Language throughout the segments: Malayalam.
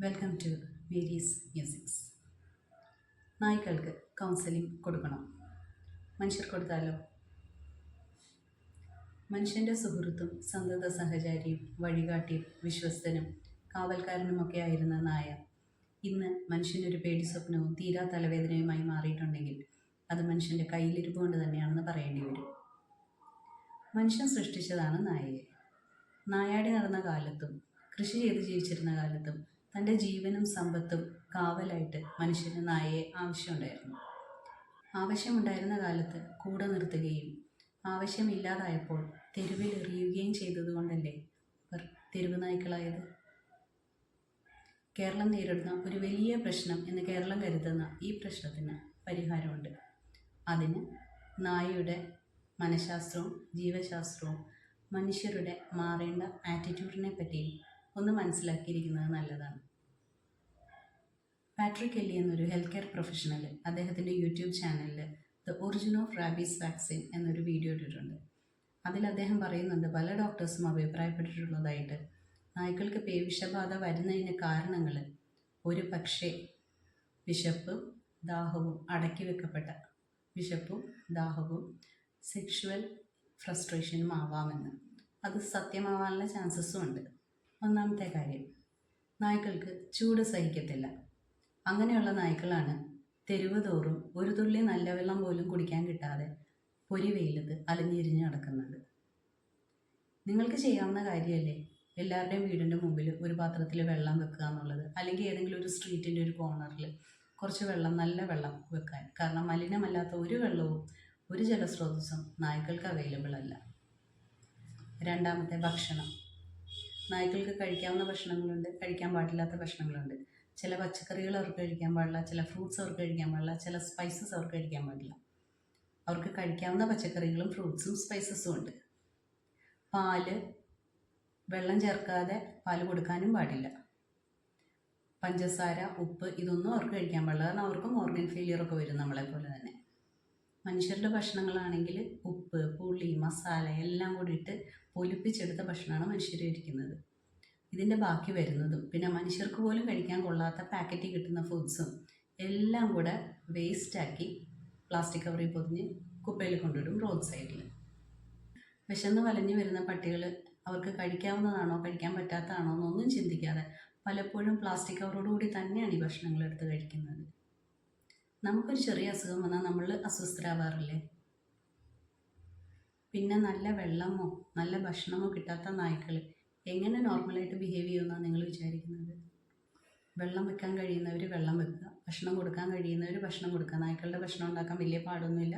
Welcome to Mary's musics. നായ്ക്കൾക്ക് കൗൺസിലിംഗ് കൊടുക്കണം. മനുഷ്യർ കൊടുത്താലോ? മനുഷ്യൻ്റെ സുഹൃത്തും സന്തത സഹചാരിയും വഴികാട്ടിയും വിശ്വസ്തനും കാവൽക്കാരനുമൊക്കെ ആയിരുന്ന നായ ഇന്ന് മനുഷ്യനൊരു പേടി സ്വപ്നവും തീരാ തലവേദനയുമായി മാറിയിട്ടുണ്ടെങ്കിൽ അത് മനുഷ്യൻ്റെ കയ്യിലിരിപ്പ് കൊണ്ട് തന്നെയാണെന്ന് പറയേണ്ടി വരും. മനുഷ്യൻ സൃഷ്ടിച്ചതാണ് നായയെ. നായാടി നടന്ന കാലത്തും കൃഷി ചെയ്ത് ജീവിച്ചിരുന്ന കാലത്തും തൻ്റെ ജീവനും സമ്പത്തും കാവലായിട്ട് മനുഷ്യന് നായയെ ആവശ്യമുണ്ടായിരുന്നു. ആവശ്യമുണ്ടായിരുന്ന കാലത്ത് കൂടെ നിർത്തുകയും ആവശ്യമില്ലാതായപ്പോൾ തെരുവിൽ എറിയുകയും ചെയ്തതുകൊണ്ടല്ലേ അവർ തെരുവ് നായ്ക്കളായത്. കേരളം നേരിടുന്ന ഒരു വലിയ പ്രശ്നം എന്ന് കേരളം കരുതുന്ന ഈ പ്രശ്നത്തിന് പരിഹാരമുണ്ട്. അതിന് നായയുടെ മനഃശാസ്ത്രവും ജീവശാസ്ത്രവും മനുഷ്യരുടെ മാറേണ്ട ആറ്റിറ്റ്യൂഡിനെ പറ്റിയും ഒന്ന് മനസ്സിലാക്കിയിരിക്കുന്നത് നല്ലതാണ്. പാട്രിക് എല്ലി എന്നൊരു ഹെൽത്ത് കെയർ പ്രൊഫഷണൽ അദ്ദേഹത്തിൻ്റെ യൂട്യൂബ് ചാനലിൽ the origin of rabies vaccine എന്നൊരു വീഡിയോ ഇട്ടിട്ടുണ്ട്. അതിൽ അദ്ദേഹം പറയുന്നുണ്ട്, പല ഡോക്ടേഴ്സും അഭിപ്രായപ്പെട്ടിട്ടുള്ളതായിട്ട് നായ്ക്കൾക്ക് പേവിഷബാധ വരുന്നതിന് കാരണങ്ങൾ ഒരു പക്ഷേ വിശപ്പും ദാഹവും അടക്കി വെക്കപ്പെട്ട വിശപ്പും ദാഹവും സെക്ഷുവൽ ഫ്രസ്ട്രേഷനും ആവാമെന്ന്. അത് സത്യമാവാനുള്ള ചാൻസസും ഉണ്ട്. ഒന്നാമത്തെ കാര്യം, നായ്ക്കൾക്ക് ചൂട് സഹിക്കത്തില്ല. അങ്ങനെയുള്ള നായ്ക്കളാണ് തെരുവ് തോറും ഒരു തുള്ളി നല്ല വെള്ളം പോലും കുടിക്കാൻ കിട്ടാതെ പൊരിവെയിലത്ത് അലഞ്ഞിരിഞ്ഞ് നടക്കുന്നത്. നിങ്ങൾക്ക് ചെയ്യാവുന്ന കാര്യമല്ലേ എല്ലാവരുടെയും വീടിൻ്റെ മുമ്പിൽ ഒരു പാത്രത്തിൽ വെള്ളം വെക്കുക എന്നുള്ളത്, അല്ലെങ്കിൽ ഏതെങ്കിലും ഒരു സ്ട്രീറ്റിൻ്റെ ഒരു കോർണറിൽ കുറച്ച് വെള്ളം, നല്ല വെള്ളം വെക്കാൻ. കാരണം മലിനമല്ലാത്ത ഒരു വെള്ളവും ഒരു ജലസ്രോതസ്സും നായ്ക്കൾക്ക് അവൈലബിൾ അല്ല. രണ്ടാമത്തെ, ഭക്ഷണം. നായ്ക്കൾക്ക് കഴിക്കാവുന്ന ഭക്ഷണങ്ങളുണ്ട്, കഴിക്കാൻ പാടില്ലാത്ത ഭക്ഷണങ്ങളുണ്ട്. ചില പച്ചക്കറികൾ അവർക്ക് കഴിക്കാൻ പാടില്ല, ചില ഫ്രൂട്ട്സ് അവർക്ക് കഴിക്കാൻ പാടില്ല, ചില സ്പൈസസ് അവർക്ക് കഴിക്കാൻ പാടില്ല. അവർക്ക് കഴിക്കാവുന്ന പച്ചക്കറികളും ഫ്രൂട്ട്സും സ്പൈസസും ഉണ്ട്. പാല്, വെള്ളം ചേർക്കാതെ പാല് കൊടുക്കാനും പാടില്ല. പഞ്ചസാര, ഉപ്പ് ഇതൊന്നും അവർക്ക് കഴിക്കാൻ പാടില്ല. കാരണം അവർക്കും ഓർഗൻ ഫെയിലിയറൊക്കെ വരും നമ്മളെപ്പോലെ തന്നെ. മനുഷ്യരുടെ ഭക്ഷണങ്ങളാണെങ്കിൽ ഉപ്പ്, പുളി, മസാല എല്ലാം കൂടി ഇട്ട് പൊലിപ്പിച്ചെടുത്ത ഭക്ഷണമാണ് മനുഷ്യർ കഴിക്കുന്നത്. ഇതിൻ്റെ ബാക്കി വരുന്നതും പിന്നെ മനുഷ്യർക്ക് പോലും കഴിക്കാൻ കൊള്ളാത്ത പാക്കറ്റിൽ കിട്ടുന്ന ഫുഡ്സും എല്ലാം കൂടെ വേസ്റ്റാക്കി പ്ലാസ്റ്റിക് കവറിൽ പൊതിഞ്ഞ് കുപ്പയിൽ കൊണ്ടിടും റോഡ് സൈഡിൽ. വിശന്ന് വലഞ്ഞു വരുന്ന പട്ടികൾ അവർക്ക് കഴിക്കാവുന്നതാണോ കഴിക്കാൻ പറ്റാത്തതാണോ എന്നൊന്നും ചിന്തിക്കാതെ പലപ്പോഴും പ്ലാസ്റ്റിക് കവറോടുകൂടി തന്നെയാണ് ഈ ഭക്ഷണങ്ങൾ എടുത്ത് കഴിക്കുന്നത്. നമുക്കൊരു ചെറിയ അസുഖം വന്നാൽ നമ്മൾ അസ്വസ്ഥരാവാറില്ലേ? പിന്നെ നല്ല വെള്ളമോ നല്ല ഭക്ഷണമോ കിട്ടാത്ത നായ്ക്കൾ എങ്ങനെ നോർമലായിട്ട് ബിഹേവ് ചെയ്യുമെന്നാണ് നിങ്ങൾ വിചാരിക്കുന്നത്? വെള്ളം വെക്കാൻ കഴിയുന്നവർ വെള്ളം വെക്കുക, ഭക്ഷണം കൊടുക്കാൻ കഴിയുന്നവർ ഭക്ഷണം കൊടുക്കുക. നായ്ക്കളുടെ ഭക്ഷണം ഉണ്ടാക്കാൻ വലിയ പാടൊന്നുമില്ല.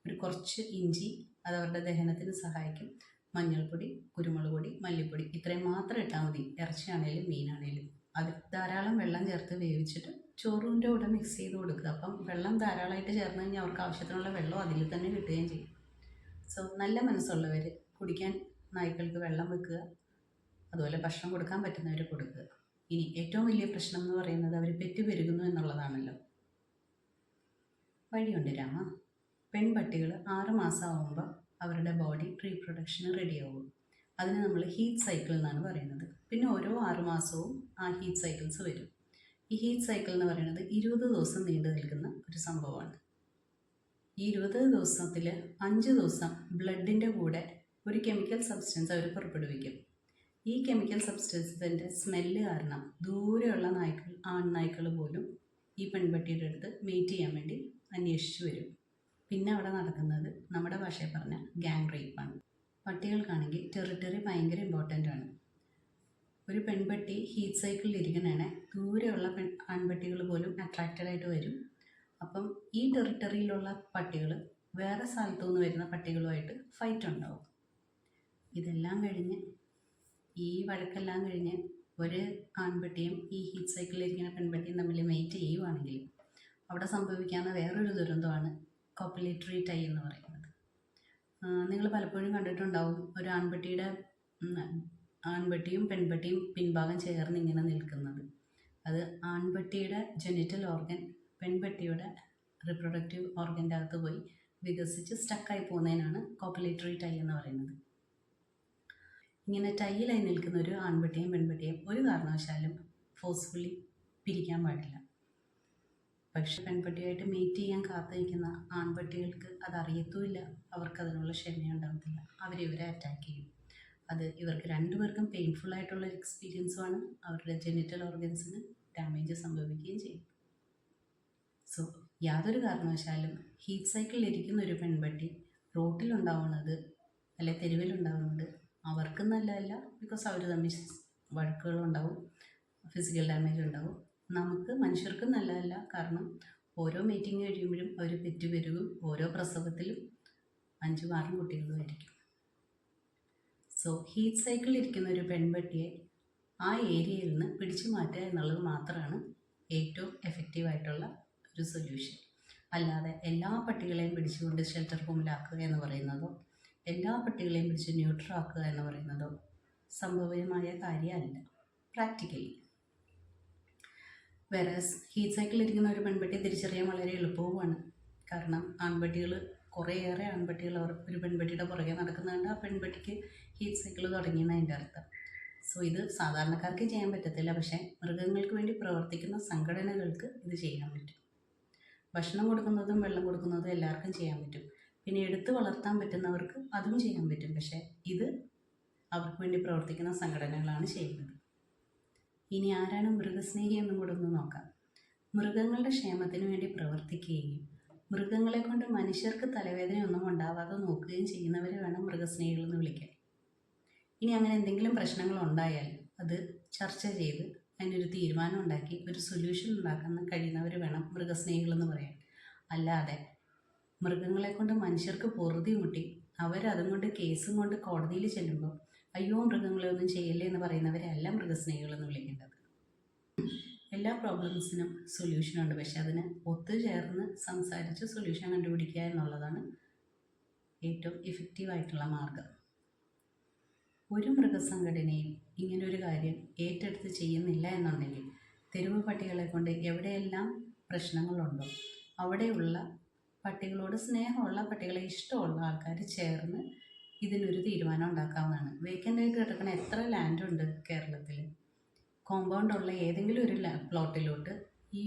ഒരു കുറച്ച് ഇഞ്ചി, അത് അവരുടെ ദഹനത്തിന് സഹായിക്കും. മഞ്ഞൾപ്പൊടി, കുരുമുളക് പൊടി, മല്ലിപ്പൊടി ഇത്രയും മാത്രം ഇട്ടാൽ മതി. ഇറച്ചിയാണേലും മീനാണേലും അത് ധാരാളം വെള്ളം ചേർത്ത് വേവിച്ചിട്ട് ചോറിൻ്റെ കൂടെ മിക്സ് ചെയ്ത് കൊടുക്കുക. അപ്പം വെള്ളം ധാരാളമായിട്ട് ചേർന്ന് കഴിഞ്ഞാൽ അവർക്ക് ആവശ്യത്തിനുള്ള വെള്ളം അതിൽ തന്നെ കിട്ടുകയും ചെയ്യും. സോ നല്ല മനസ്സുള്ളവർ കുടിക്കാൻ നായ്ക്കൾക്ക് വെള്ളം വെക്കുക, അതുപോലെ ഭക്ഷണം കൊടുക്കാൻ പറ്റുന്നവർ കൊടുക്കുക. ഇനി ഏറ്റവും വലിയ പ്രശ്നം എന്ന് പറയുന്നത് അവർ പെറ്റ് പെരുകുന്നു എന്നുള്ളതാണല്ലോ. വഴിയുണ്ട് രാമ. പെൺപട്ടികൾ 6 മാസമാകുമ്പോൾ അവരുടെ ബോഡി റീപ്രൊഡക്ഷന് റെഡിയാവും. അതിന് നമ്മൾ ഹീറ്റ് സൈക്കിൾ എന്നാണ് പറയുന്നത്. പിന്നെ ഓരോ 6 മാസവും ആ ഹീറ്റ് സൈക്കിൾസ് വരും. ഈ ഹീറ്റ് സൈക്കിൾ എന്ന് പറയുന്നത് 20 ദിവസം നീണ്ടു നിൽക്കുന്ന ഒരു സംഭവമാണ്. ഈ 20 ദിവസത്തിൽ 5 ദിവസം ബ്ലഡിൻ്റെ കൂടെ ഒരു കെമിക്കൽ സബ്സ്റ്റൻസ് അവർ പുറപ്പെടുവിക്കും. ഈ കെമിക്കൽ സബ്സ്റ്റൻസിൻ്റെ സ്മെല്ല് കാരണം ദൂരെയുള്ള നായ്ക്കൾ, ആൺനായ്ക്കൾ പോലും ഈ പെൺപട്ടിയുടെ അടുത്ത് മീറ്റ് ചെയ്യാൻ വേണ്ടി അന്വേഷിച്ച് വരും. പിന്നെ അവിടെ നടക്കുന്നത് നമ്മുടെ ഭാഷയിൽ പറഞ്ഞ ഗ്യാങ് റേപ്പാണ്. പട്ടികൾക്കാണെങ്കിൽ ടെറിട്ടറി ഭയങ്കര ഇമ്പോർട്ടൻ്റ് ആണ്. ഒരു പെൺപട്ടി ഹീറ്റ് സൈക്കിളിൽ ഇരിക്കണേ ദൂരെയുള്ള ആൺപട്ടികൾ പോലും അട്രാക്റ്റഡ് ആയിട്ട് വരും. അപ്പം ഈ ടെറിട്ടറിയിലുള്ള പട്ടികൾ വേറെ സ്ഥലത്തു നിന്ന് വരുന്ന പട്ടികളുമായിട്ട് ഫൈറ്റ് ഉണ്ടാവും. ഇതെല്ലാം കഴിഞ്ഞ്, ഈ വഴക്കെല്ലാം കഴിഞ്ഞ് ഒരു ആൺപട്ടിയും ഈ ഹീറ്റ് സൈക്കിളിൽ ഇരിക്കുന്ന പെൺപട്ടിയും തമ്മിൽ മേറ്റ് ചെയ്യുവാണെങ്കിൽ അവിടെ സംഭവിക്കാവുന്ന വേറൊരു ദുരന്തമാണ് കോപ്പുലേറ്ററി ടൈ എന്ന് പറയുന്നത്. നിങ്ങൾ പലപ്പോഴും കണ്ടിട്ടുണ്ടാവും, ഒരു ആൺപട്ടിയും പെൺപട്ടിയും പിൻഭാഗം ചേർന്ന് ഇങ്ങനെ നിൽക്കുന്നത്. അത് ആൺപട്ടിയുടെ ജെനിറ്റൽ ഓർഗൻ പെൺപട്ടിയുടെ റിപ്രൊഡക്റ്റീവ് ഓർഗൻ്റെ അകത്ത് പോയി വികസിച്ച് സ്റ്റക്കായി പോകുന്നതിനാണ് കോപ്പുലേറ്ററി ടൈ എന്ന് പറയുന്നത്. ഇങ്ങനെ ടൈയിലായി നിൽക്കുന്ന ഒരു ആൺപട്ടിയും പെൺപട്ടിയും ഒരു കാരണവശാലും ഫോഴ്സ്ഫുള്ളി പിരിക്കാൻ പാടില്ല. പക്ഷെ പെൺപട്ടിയായിട്ട് മീറ്റ് ചെയ്യാൻ കാത്തു നിൽക്കുന്ന ആൺപട്ടികൾക്ക് അതറിയത്തുമില്ല, അവർക്കതിനുള്ള ക്ഷമയുണ്ടാകത്തില്ല. അവരിവരെ അറ്റാക്ക് ചെയ്യും. അത് ഇവർക്ക് രണ്ടുപേർക്കും പെയിൻഫുൾ ആയിട്ടുള്ള എക്സ്പീരിയൻസുമാണ്. അവരുടെ ജെനിറ്റൽ ഓർഗൻസിന് ഡാമേജ് സംഭവിക്കുകയും ചെയ്യും. സോ യാതൊരു കാരണവശാലും ഹീറ്റ് സൈക്കിളിൽ ഇരിക്കുന്ന ഒരു പെൺപട്ടി റോട്ടിലുണ്ടാവുന്നത് അല്ലെ തെരുവിലുണ്ടാവുന്നത് അവർക്കും നല്ലതല്ല. ബിക്കോസ് അവർ തമ്മിൽ വഴക്കുകളുണ്ടാവും, ഫിസിക്കൽ ഡാമേജ് ഉണ്ടാവും. നമുക്ക് മനുഷ്യർക്കും നല്ലതല്ല. കാരണം ഓരോ മീറ്റിംഗ് കഴിയുമ്പോഴും അവർ പെറ്റുപെരുകും. ഓരോ പ്രസവത്തിലും 5-6 കുട്ടികളുമായിരിക്കും. സോ ഹീറ്റ് സൈക്കിളിൽ ഇരിക്കുന്ന ഒരു പെൺപട്ടിയെ ആ ഏരിയയിൽ നിന്ന് പിടിച്ചു മാറ്റുക എന്നുള്ളത് മാത്രമാണ് ഏറ്റവും എഫക്റ്റീവായിട്ടുള്ള ഒരു സൊല്യൂഷൻ. അല്ലാതെ എല്ലാ പട്ടികളെയും പിടിച്ചുകൊണ്ട് ഷെൽട്ടർ ഹോമിലാക്കുക എന്ന് പറയുന്നതോ എല്ലാ പട്ടികളെയും പിടിച്ച് ന്യൂട്രാക്കുക എന്ന് പറയുന്നതോ സംഭവ്യമായ കാര്യമല്ല പ്രാക്ടിക്കലി. വേറെസ് ഹീറ്റ് സൈക്കിളിൽ ഇരിക്കുന്ന ഒരു പെൺപട്ടിയെ തിരിച്ചറിയാൻ വളരെ എളുപ്പവുമാണ്. കാരണം കുറേയേറെ ആൺപട്ടികൾ ഒരു പെൺപട്ടിയുടെ പുറകെ നടക്കുന്നുണ്ട്. ആ പെൺപട്ടിക്ക് ഹീറ്റ് സൈക്കിൾ തുടങ്ങിയെന്ന് അതിൻ്റെ അർത്ഥം. സോ ഇത് സാധാരണക്കാർക്ക് ചെയ്യാൻ പറ്റത്തില്ല, പക്ഷേ മൃഗങ്ങൾക്ക് വേണ്ടി പ്രവർത്തിക്കുന്ന സംഘടനകൾക്ക് ഇത് ചെയ്യാൻ പറ്റും. ഭക്ഷണം കൊടുക്കുന്നതും വെള്ളം കൊടുക്കുന്നതും എല്ലാവർക്കും ചെയ്യാൻ പറ്റും. പിന്നെ എടുത്ത് വളർത്താൻ പറ്റുന്നവർക്ക് അതും ചെയ്യാൻ പറ്റും. പക്ഷേ ഇത് അവർക്ക് വേണ്ടി പ്രവർത്തിക്കുന്ന സംഘടനകളാണ് ചെയ്യുന്നത്. ഇനി ആരാണ് മൃഗസ്നേഹി എന്നും കൂടെ ഒന്ന് നോക്കാം. മൃഗങ്ങളുടെ ക്ഷേമത്തിന് വേണ്ടി പ്രവർത്തിക്കുകയും മൃഗങ്ങളെ കൊണ്ട് മനുഷ്യർക്ക് തലവേദനയൊന്നും ഉണ്ടാവാതെ നോക്കുകയും ചെയ്യുന്നവരെ വേണം മൃഗസ്നേഹികളെന്ന് വിളിക്കാൻ. ഇനി അങ്ങനെ എന്തെങ്കിലും പ്രശ്നങ്ങൾ ഉണ്ടായാൽ അത് ചർച്ച ചെയ്ത് അതിനൊരു തീരുമാനം ഉണ്ടാക്കി ഒരു സൊല്യൂഷൻ ഉണ്ടാക്കാൻ കഴിയുന്നവർ വേണം മൃഗസ്നേഹികളെന്ന് പറയാൻ. അല്ലാതെ മൃഗങ്ങളെ കൊണ്ട് മനുഷ്യർക്ക് പൊറുതി മുട്ടി അവരതും കൊണ്ട് കേസും കൊണ്ട് കോടതിയിൽ ചെല്ലുമ്പോൾ അയ്യോ മൃഗങ്ങളെ ഒന്നും ചെയ്യല്ലേ എന്ന് പറയുന്നവരെ അല്ല മൃഗസ്നേഹികളെന്ന് വിളിക്കേണ്ടത്. എല്ലാ പ്രോബ്ലംസിനും സൊല്യൂഷനുണ്ട്, പക്ഷെ അതിന് ഒത്തുചേർന്ന് സംസാരിച്ച് സൊല്യൂഷൻ കണ്ടുപിടിക്കുക എന്നുള്ളതാണ് ഏറ്റവും ഇഫക്റ്റീവായിട്ടുള്ള മാർഗം. ഒരു മൃഗസംഘടനയും ഇങ്ങനൊരു കാര്യം ഏറ്റെടുത്ത് ചെയ്യുന്നില്ല എന്നുണ്ടെങ്കിൽ തെരുവ് പട്ടികളെ കൊണ്ട് എവിടെയെല്ലാം പ്രശ്നങ്ങളുണ്ടോ അവിടെയുള്ള പട്ടികളോട് സ്നേഹമുള്ള പട്ടികളെ ഇഷ്ടമുള്ള ആൾക്കാർ ചേർന്ന് ഇതിനൊരു തീരുമാനം ഉണ്ടാക്കാവുന്നതാണ്. വേക്കൻ്റായിട്ട് കിടക്കുന്ന എത്ര ലാൻഡുണ്ട് കേരളത്തിൽ. കോമ്പൗണ്ടുള്ള ഏതെങ്കിലും ഒരു പ്ലോട്ടിലോട്ട് ഈ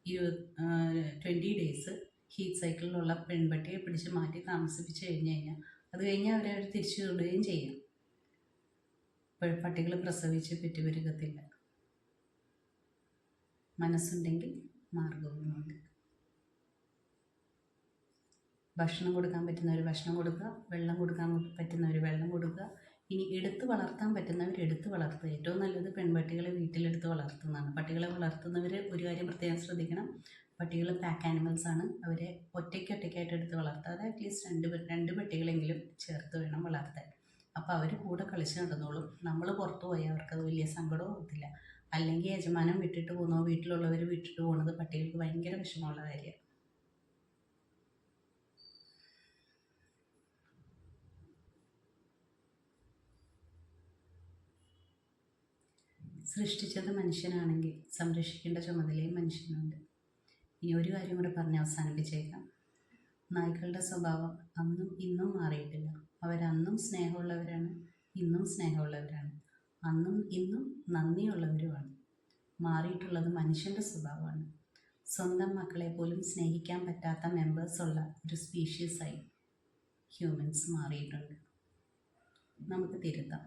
20 ഡേയ്സ് ഹീറ്റ് സൈക്കിളിലുള്ള പെൺപട്ടിയെ പിടിച്ച് മാറ്റി താമസിപ്പിച്ച് കഴിഞ്ഞാൽ അത് കഴിഞ്ഞാൽ അവരെ തിരിച്ചു വിടുകയും ചെയ്യാം. പട്ടികൾ പ്രസവിച്ച് പെറ്റുപെരുകത്തില്ല. മനസ്സുണ്ടെങ്കിൽ മാർഗവുമുണ്ട്. ഭക്ഷണം കൊടുക്കാൻ പറ്റുന്നവർ ഭക്ഷണം കൊടുക്കുക, വെള്ളം കൊടുക്കാൻ പറ്റുന്നവർ വെള്ളം കൊടുക്കുക. ഇനി എടുത്ത് വളർത്താൻ പറ്റുന്നവർ എടുത്ത് വളർത്തുക. ഏറ്റവും നല്ലത് പെൺപട്ടികളെ വീട്ടിലെടുത്ത് വളർത്തുന്നതാണ്. പട്ടികളെ വളർത്തുന്നവർ ഒരു കാര്യം പ്രത്യേകം ശ്രദ്ധിക്കണം. പട്ടികൾ പാക്ക് ആനിമൽസ് ആണ്. അവരെ ഒറ്റയ്ക്കായിട്ട് എടുത്ത് വളർത്താതെ അറ്റ്ലീസ്റ്റ് രണ്ട് പട്ടികളെങ്കിലും ചേർത്ത് വേണം വളർത്താൻ. അപ്പോൾ അവർ കൂടെ കളിച്ച് നടന്നോളും. നമ്മൾ പുറത്തു പോയാൽ അവർക്കത് വലിയ സങ്കടവും ആകത്തില്ല. അല്ലെങ്കിൽ യജമാനം വിട്ടിട്ട് പോകുന്നോ വീട്ടിലുള്ളവർ വിട്ടിട്ട് പോകുന്നത് പട്ടികൾക്ക് ഭയങ്കര വിഷമമുള്ള കാര്യമാണ്. സൃഷ്ടിച്ചത് മനുഷ്യനാണെങ്കിൽ സംരക്ഷിക്കേണ്ട ചുമതലയും മനുഷ്യനുണ്ട്. ഇനി ഒരു കാര്യം കൂടെ പറഞ്ഞ് അവസാനിപ്പിച്ചേക്കാം. നായ്ക്കളുടെ സ്വഭാവം അന്നും ഇന്നും മാറിയിട്ടില്ല. അവരന്നും സ്നേഹമുള്ളവരാണ്, ഇന്നും സ്നേഹമുള്ളവരാണ്, അന്നും ഇന്നും നന്ദിയുള്ളവരുമാണ്. മാറിയിട്ടുള്ളത് മനുഷ്യൻ്റെ സ്വഭാവമാണ്. സ്വന്തം മക്കളെ പോലും സ്നേഹിക്കാൻ പറ്റാത്ത മെമ്പേഴ്സുള്ള ഒരു സ്പീഷീസായി ഹ്യൂമൻസ് മാറിയിട്ടുണ്ട്. നമുക്ക് തിരുത്താം.